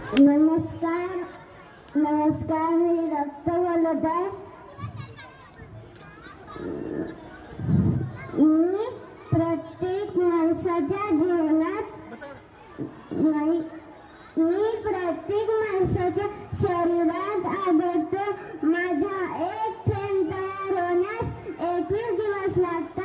नमस्कार नमस्कार, मी रक्त बोलत आहे. मी प्रत्येक माणसाच्या जीवनात मी प्रत्येक माणसाच्या शरीरात आढळतो. माझा एक थेंब तयार होण्यास 21 दिवस लागतात.